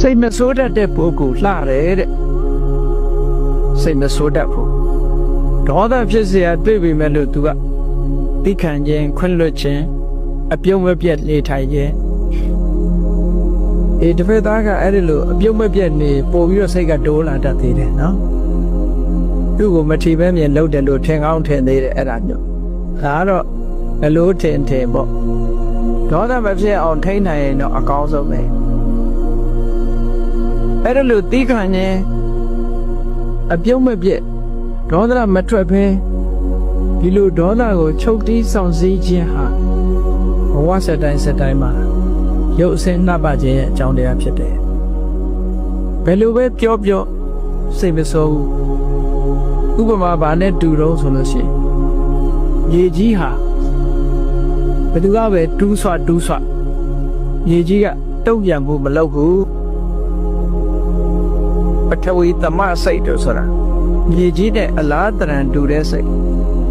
စိတ်မဆိုးတတ်တဲ့ပုဂ္ဂိုလ်လှတယ်တဲ့စိတ်မဆိုးတတ်ဘူးဒေါသဖြစ်เสียတွေ့ပြီမဲ့လို့ तू ကသိခံခြင်းခွင့်လွှတ်ခြင်းအပြုံးမပြတ်နေထိုင်ခြင်းတစ်ဖက်သားကအဲ့ဒီလိုအပြုံးမပြတ်နေပို့ပြီးတော့စိတ်ကတိုးလာတတ်သေးတယ်နော်သူ့ကိုမထီပဲမြင်လှုပ်တယ်လို့ထင်ကောင်းထင်သေးတယ်အဲ့ဒါမျိုးဒါကတော့အလိုထင်ပေါ့ဒေါသမဖြစ်အောင်ထိန်းနိုင်ရင်တော့အကောင်းဆုံးပဲအဲ့ဒါလို့သိခံခြင်းအပြုံးမပြတ်ဒေါသမထွက်ပဲဒီလိုဒေါသကိုချုပ်တီးဆောင်စည်းခြင်းဟာဘဝစတိုင်းမှာရုပ်အစင်းနှပ်ပါခြင်းရဲ့အကြောင်းတရားဖြစ်တယ်ဘယ်လိုပဲပြောစိတ်မဆိုးဘူးဥပမာဘာနဲ့တူတော့ဆိုလို့ရှိရင်ရေကြီးဟာဘယ်သူကပဲတူးဆွရေကြီးကတုံ့ပြန်ဖို့မလုပ်ဘူးပထဝီသမစိတ်တို့ဆိုတာရေကြီးတဲ့အလားတရံတူတဲ့စိတ်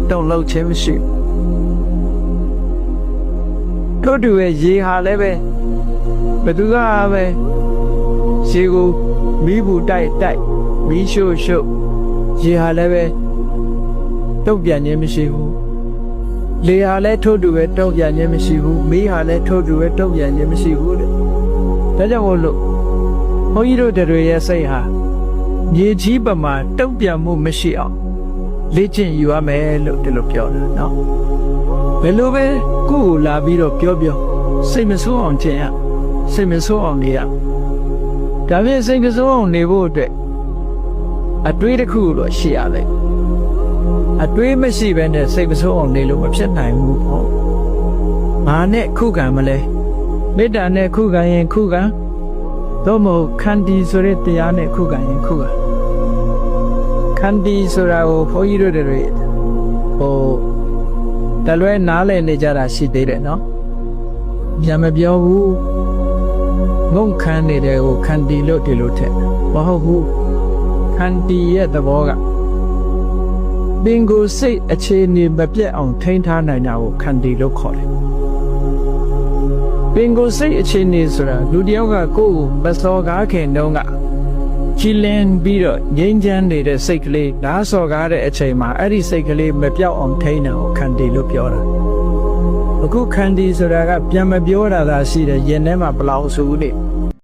တုံ့လောက်ခြင်းမရှိတို့တူရဲ့ရေဟာလည်းပဲဘယ်သူကပဲရေကိုမီးဘူးတိုက်မီးရှို့ရေဟာလည်းပဲတုံ့ပြန်ခြင်းမရှိဘူးလေဟာလည်းထို့တူပဲတုံ့ပြန်ခြင်းမရှိဘူးမီးဟာလည်းထို့တူပဲတုံ့ပြန်ခြင်းမရှိဘူးတဲ့ဒါကြောင့်မို့လို့ဘုန်းကြီးတို့တွေရဲ့စိတ်ဟာမြေကြီးပမာတုံ့ပြန်မှုမရှိအောင်လေ့ကျင့်ယူရမယ်လို့ဒီလိုပြောတာနော်ဘယ်လိုပဲကိုယ့်ကိုလာပြီးတော့ပြောစိတ်မဆိုးအောင်ကျင့်ရစိတ်မဆိုးအောင်နေရဒါဖြင့်စိတ်မဆိုးအောင်နေဖို့အတွက်အတွေးတစ်ခုတော့ရှိရတယ်အတွေးမရှိဘဲနဲ့စိတ်မဆိုးအောင်နေလို့မဖြစ်နိုင်ဘူးပေါ့ဘာနဲ့ခုခံမလဲမေတ္တာနဲ့ခုခံရင်ခုခံသို့မဟုတ်ခန္တီဆိုတဲ့တရားနဲ့ခုခံရင်ခုခံခန္တီဆိုတာကိုဘုန်းကြီးတို့တွေတလွဲနားလည်နေကြတာရှိသေးတယ်နော်ပြန်မပြောဘူးငုံခန်းနေတဲ့ကိုခန္တီလို့ဒီလိုထက်မဟုတ်ဘူးခန္တီရဲ့သဘောကပင်ကိုယ်စိတ်အခြေအနေမပြတ်အောင်ထိန်းထားနိုင်တာကိုခန္တီလို့ခေါ်တယ်ပင်ကိုယ်စိတ်အခြေအနေဆိုတာလူတယောက်ကကိုယ့်ကိုမစော်ကားခင်တုန်းကကြည်လင်ပြီးတော့ငြိမ်းချမ်းနေတဲ့စိတ်ကလေးဓာတ်စော်ကားတဲ့အချိန်မှာအဲ့ဒီစိတ်ကလေးမပြောက်အောင်ထိန်းတာကိုခန္တီလို့ပြောတာအခုခန္တီဆိုတာကပြန်မပြောတာသာရှိတယ်ရင်ထဲမှာဘလောက်ဆိုးနေ